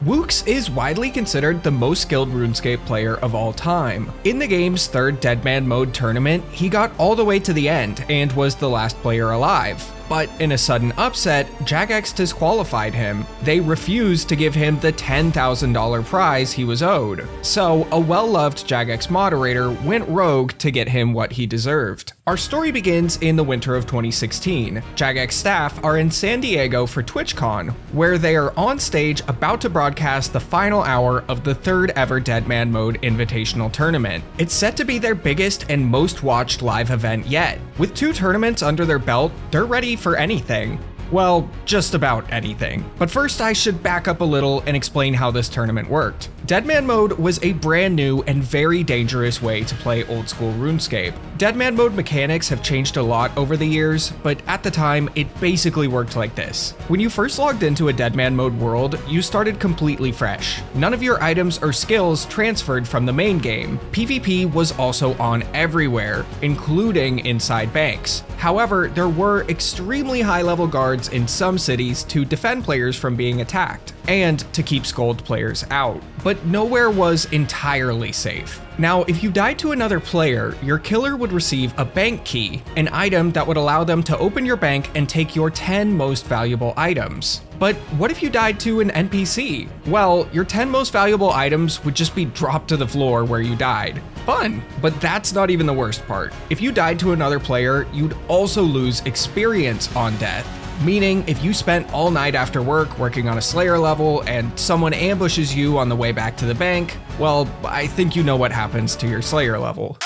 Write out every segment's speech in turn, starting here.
Woox is widely considered the most skilled RuneScape player of all time. In the game's third Deadman mode tournament, he got all the way to the end and was the last player alive. But in a sudden upset, Jagex disqualified him. They refused to give him the $10,000 prize he was owed. So a well-loved Jagex Moderator went rogue to get him what he deserved. Our story begins in the winter of 2016. Jagex staff are in San Diego for TwitchCon, where they are on stage about to broadcast the final hour of the third ever Deadman mode invitational tournament. It's set to be their biggest and most watched live event yet. With 2 tournaments under their belt, they're ready for anything. Well, just about anything. But first I should back up a little and explain how this tournament worked. Deadman mode was a brand new and very dangerous way to play old school RuneScape. Deadman mode mechanics have changed a lot over the years, but at the time, it basically worked like this. When you first logged into a Deadman mode world, you started completely fresh. None of your items or skills transferred from the main game. PvP was also on everywhere, including inside banks. However, there were extremely high level guards in some cities to defend players from being attacked, and to keep scold players out. But nowhere was entirely safe. Now, if you died to another player, your killer would receive a bank key, an item that would allow them to open your bank and take your 10 most valuable items. But what if you died to an NPC? Well, your 10 most valuable items would just be dropped to the floor where you died. Fun! But that's not even the worst part. If you died to another player, you'd also lose experience on death. Meaning, if you spent all night after work working on a Slayer level and someone ambushes you on the way back to the bank, well, I think you know what happens to your Slayer level.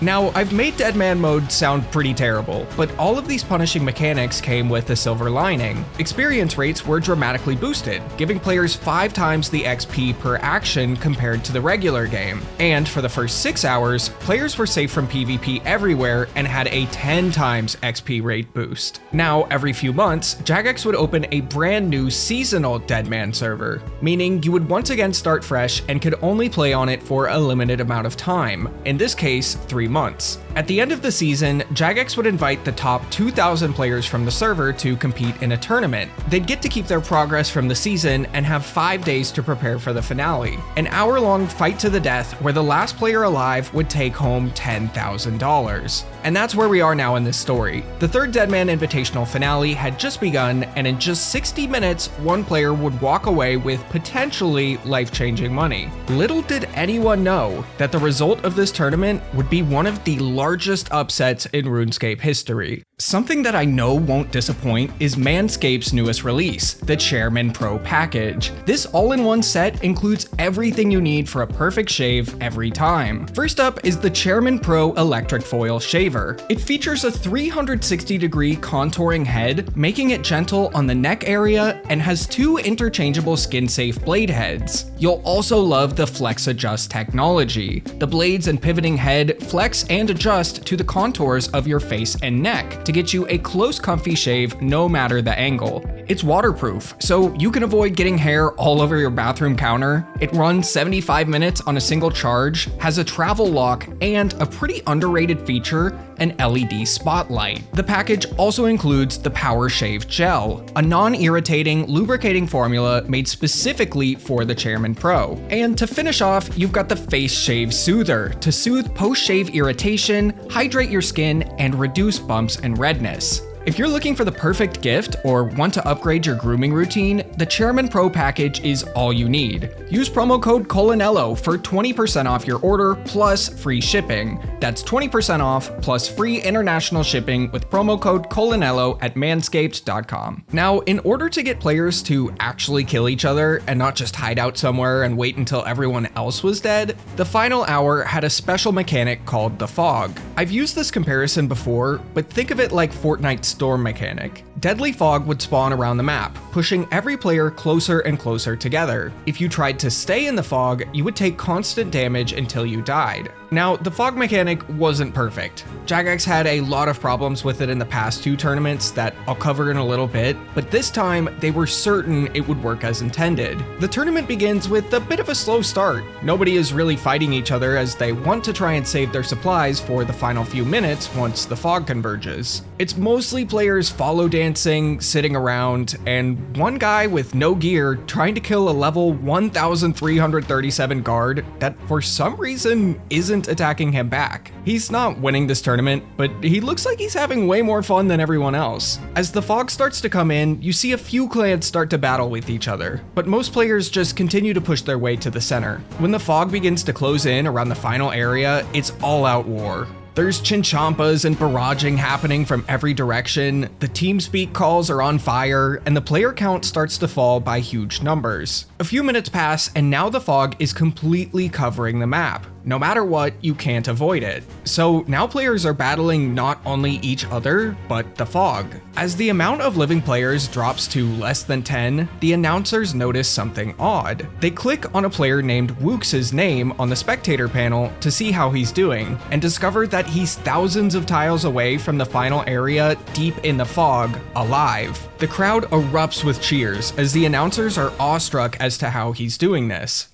Now, I've made Deadman mode sound pretty terrible, but all of these punishing mechanics came with a silver lining. Experience rates were dramatically boosted, giving players 5 times the XP per action compared to the regular game. And for the first 6 hours, players were safe from PvP everywhere and had a 10 times XP rate boost. Now, every few months, Jagex would open a brand new seasonal Deadman server, meaning you would once again start fresh and could only play on it for a limited amount of time, in this case, 3 months. At the end of the season, Jagex would invite the top 2,000 players from the server to compete in a tournament. They'd get to keep their progress from the season and have 5 days to prepare for the finale. An hour-long fight to the death where the last player alive would take home $10,000. And that's where we are now in this story. The third Deadman Invitational finale had just begun, and in just 60 minutes, one player would walk away with potentially life-changing money. Little did anyone know that the result of this tournament would be one of the largest upsets in RuneScape history. Something that I know won't disappoint is Manscaped's newest release, the Chairman Pro package. This all-in-one set includes everything you need for a perfect shave every time. First up is the Chairman Pro Electric Foil Shaver. It features a 360-degree contouring head, making it gentle on the neck area, and has 2 interchangeable skin-safe blade heads. You'll also love the Flex Adjust technology. The blades and pivoting head flex and adjust to the contours of your face and neck to get you a close, comfy shave no matter the angle. It's waterproof, so you can avoid getting hair all over your bathroom counter. It runs 75 minutes on a single charge, has a travel lock, and a pretty underrated feature, an LED spotlight. The package also includes the Power Shave Gel, a non-irritating, lubricating formula made specifically for the Chairman Pro. And to finish off, you've got the Face Shave Soother to soothe post-shave irritation, hydrate your skin, and reduce bumps and redness. If you're looking for the perfect gift or want to upgrade your grooming routine, the Chairman Pro package is all you need. Use promo code Colonello for 20% off your order plus free shipping. That's 20% off plus free international shipping with promo code Colonello at manscaped.com. Now, in order to get players to actually kill each other and not just hide out somewhere and wait until everyone else was dead, the final hour had a special mechanic called the Fog. I've used this comparison before, but think of it like Fortnite's storm mechanic. Deadly fog would spawn around the map, pushing every player closer and closer together. If you tried to stay in the fog, you would take constant damage until you died. Now, the fog mechanic wasn't perfect. Jagex had a lot of problems with it in the past 2 tournaments that I'll cover in a little bit, but this time they were certain it would work as intended. The tournament begins with a bit of a slow start. Nobody is really fighting each other as they want to try and save their supplies for the final few minutes once the fog converges. It's mostly players follow dancing, sitting around, and one guy with no gear trying to kill a level 1337 guard that for some reason isn't attacking him back. He's not winning this tournament, but he looks like he's having way more fun than everyone else. As the fog starts to come in, you see a few clans start to battle with each other, but most players just continue to push their way to the center. When the fog begins to close in around the final area, it's all-out war. There's chinchampas and barraging happening from every direction, the TeamSpeak calls are on fire, and the player count starts to fall by huge numbers. A few minutes pass, and now the fog is completely covering the map. No matter what, you can't avoid it. So now players are battling not only each other, but the fog. As the amount of living players drops to less than 10, the announcers notice something odd. They click on a player named Woox's name on the spectator panel to see how he's doing, and discover that he's thousands of tiles away from the final area deep in the fog, alive. The crowd erupts with cheers as the announcers are awestruck as to how he's doing this.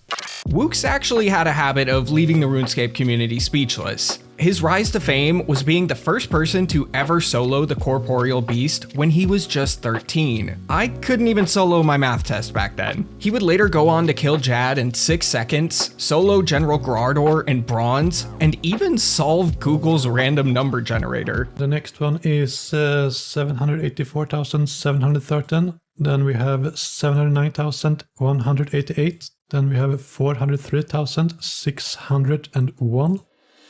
Woox actually had a habit of leaving the RuneScape community speechless. His rise to fame was being the first person to ever solo the corporeal beast when he was just 13. I couldn't even solo my math test back then. He would later go on to kill Jad in 6 seconds, solo General Grardor in bronze, and even solve Google's random number generator. The next one is 784,713. Then we have 709,188. Then we have 403,601.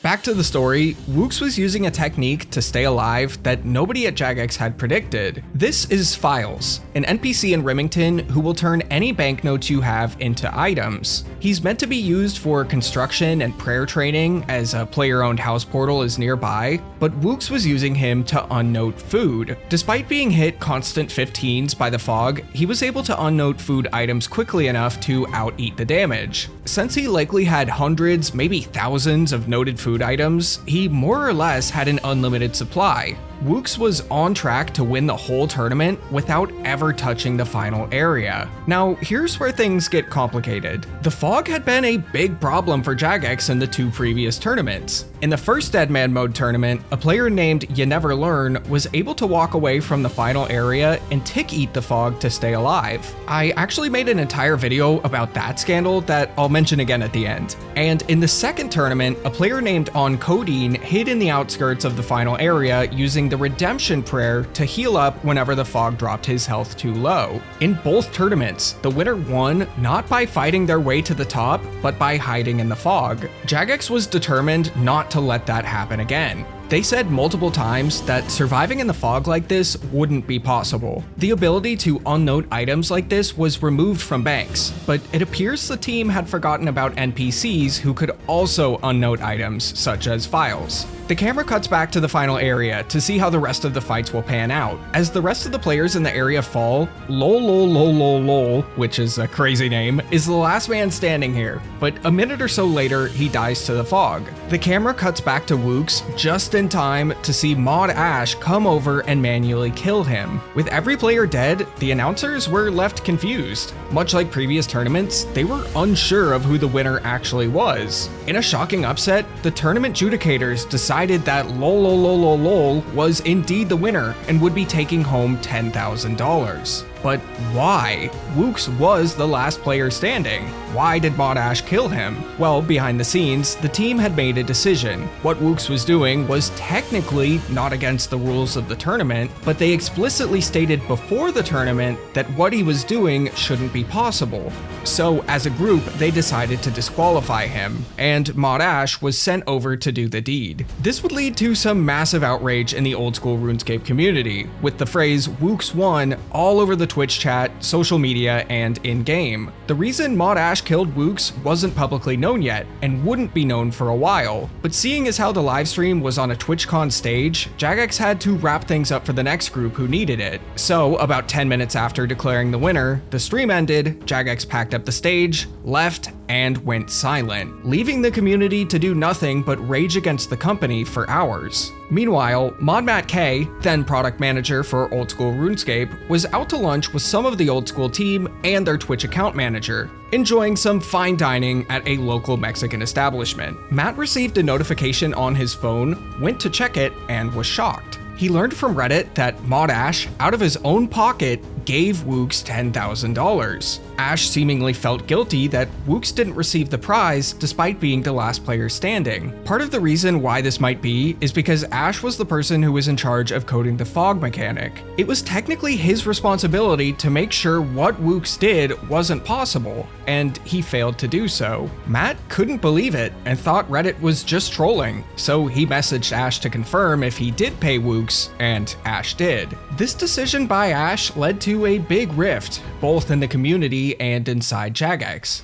Back to the story, Woox was using a technique to stay alive that nobody at Jagex had predicted. This is Files, an NPC in Remington who will turn any banknotes you have into items. He's meant to be used for construction and prayer training as a player-owned house portal is nearby, but Woox was using him to unnote food. Despite being hit constant 15s by the fog, he was able to unnote food items quickly enough to out-eat the damage. Since he likely had hundreds, maybe thousands of noted food items, he more or less had an unlimited supply. Woox was on track to win the whole tournament without ever touching the final area. Now, here's where things get complicated. The fog had been a big problem for Jagex in the 2 previous tournaments. In the first Deadman mode tournament, a player named You Never Learn was able to walk away from the final area and tick eat the fog to stay alive. I actually made an entire video about that scandal that I'll mention again at the end. And in the second tournament, a player named On Codeine hid in the outskirts of the final area using the redemption prayer to heal up whenever the fog dropped his health too low. In both tournaments, the winner won not by fighting their way to the top, but by hiding in the fog. Jagex was determined not to let that happen again. They said multiple times that surviving in the fog like this wouldn't be possible. The ability to unnote items like this was removed from banks, but it appears the team had forgotten about NPCs who could also unnote items, such as files. The camera cuts back to the final area to see how the rest of the fights will pan out. As the rest of the players in the area fall, Lol, which is a crazy name, is the last man standing here, but a minute or so later, he dies to the fog. The camera cuts back to Woox just in time to see Maud Ash come over and manually kill him. With every player dead, the announcers were left confused. Much like previous tournaments, they were unsure of who the winner actually was. In a shocking upset, the tournament judicators decided that Lol was indeed the winner and would be taking home $10,000. But why? Woox was the last player standing. Why did Maud Ash kill him? Well, behind the scenes, the team had made a decision. What Woox was doing was technically not against the rules of the tournament, but they explicitly stated before the tournament that what he was doing shouldn't be possible. So, as a group, they decided to disqualify him, and Maud Ash was sent over to do the deed. This would lead to some massive outrage in the old school RuneScape community, with the phrase Woox won all over the Twitch chat, social media, and in-game. The reason Maud Ash killed Woox wasn't publicly known yet, and wouldn't be known for a while, but seeing as how the livestream was on a TwitchCon stage, Jagex had to wrap things up for the next group who needed it. So, about 10 minutes after declaring the winner, the stream ended, Jagex packed up the stage, left, and went silent, leaving the community to do nothing but rage against the company for hours. Meanwhile, Matt K, then product manager for Old School RuneScape, was out to lunch with some of the Old School team and their Twitch account manager, enjoying some fine dining at a local Mexican establishment. Matt received a notification on his phone, went to check it, and was shocked. He learned from Reddit that Mod Ash, out of his own pocket, gave Woox $10,000. Ash seemingly felt guilty that Woox didn't receive the prize despite being the last player standing. Part of the reason why this might be is because Ash was the person who was in charge of coding the fog mechanic. It was technically his responsibility to make sure what Woox did wasn't possible, and he failed to do so. Matt couldn't believe it and thought Reddit was just trolling, so he messaged Ash to confirm if he did pay Woox, and Ash did. This decision by Ash led to a big rift, both in the community and inside Jagex.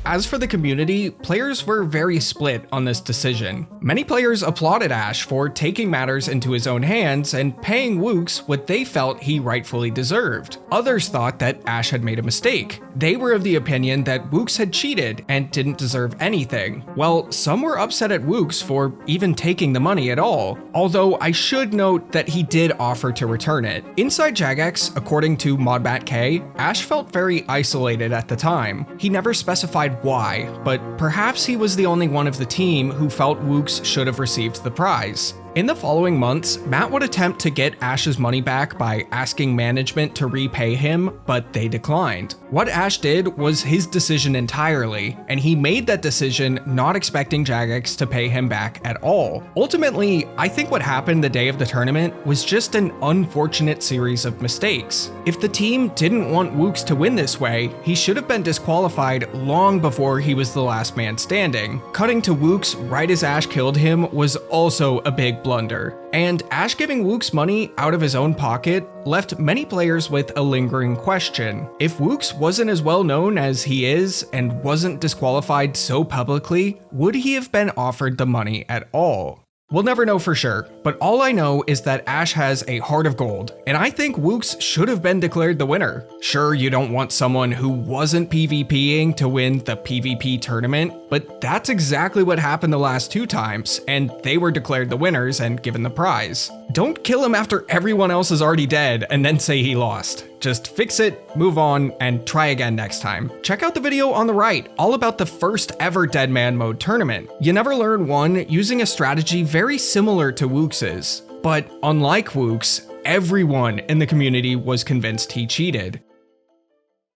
As for the community, players were very split on this decision. Many players applauded Ash for taking matters into his own hands and paying Woox what they felt he rightfully deserved. Others thought that Ash had made a mistake. They were of the opinion that Woox had cheated and didn't deserve anything, while some were upset at Woox for even taking the money at all, although I should note that he did offer to return it. Inside Jagex, according to Matt K, Ash felt very isolated at the time. He never specified why, but perhaps he was the only one of the team who felt Woox should have received the prize. In the following months, Matt would attempt to get Ash's money back by asking management to repay him, but they declined. What Ash did was his decision entirely, and he made that decision not expecting Jagex to pay him back at all. Ultimately, I think what happened the day of the tournament was just an unfortunate series of mistakes. If the team didn't want Woox to win this way, he should have been disqualified long before he was the last man standing. Cutting to Woox right as Ash killed him was also a big blunder, and Ash giving Woox money out of his own pocket left many players with a lingering question. If Woox wasn't as well known as he is and wasn't disqualified so publicly, would he have been offered the money at all? We'll never know for sure, but all I know is that Ash has a heart of gold, and I think Woox should have been declared the winner. Sure, you don't want someone who wasn't PvPing to win the PvP tournament, but that's exactly what happened the last 2 times, and they were declared the winners and given the prize. Don't kill him after everyone else is already dead and then say he lost. Just fix it, move on, and try again next time. Check out the video on the right, all about the first ever Deadman mode tournament. You Never Learn won using a strategy very similar to Woox's, but unlike Woox, everyone in the community was convinced he cheated.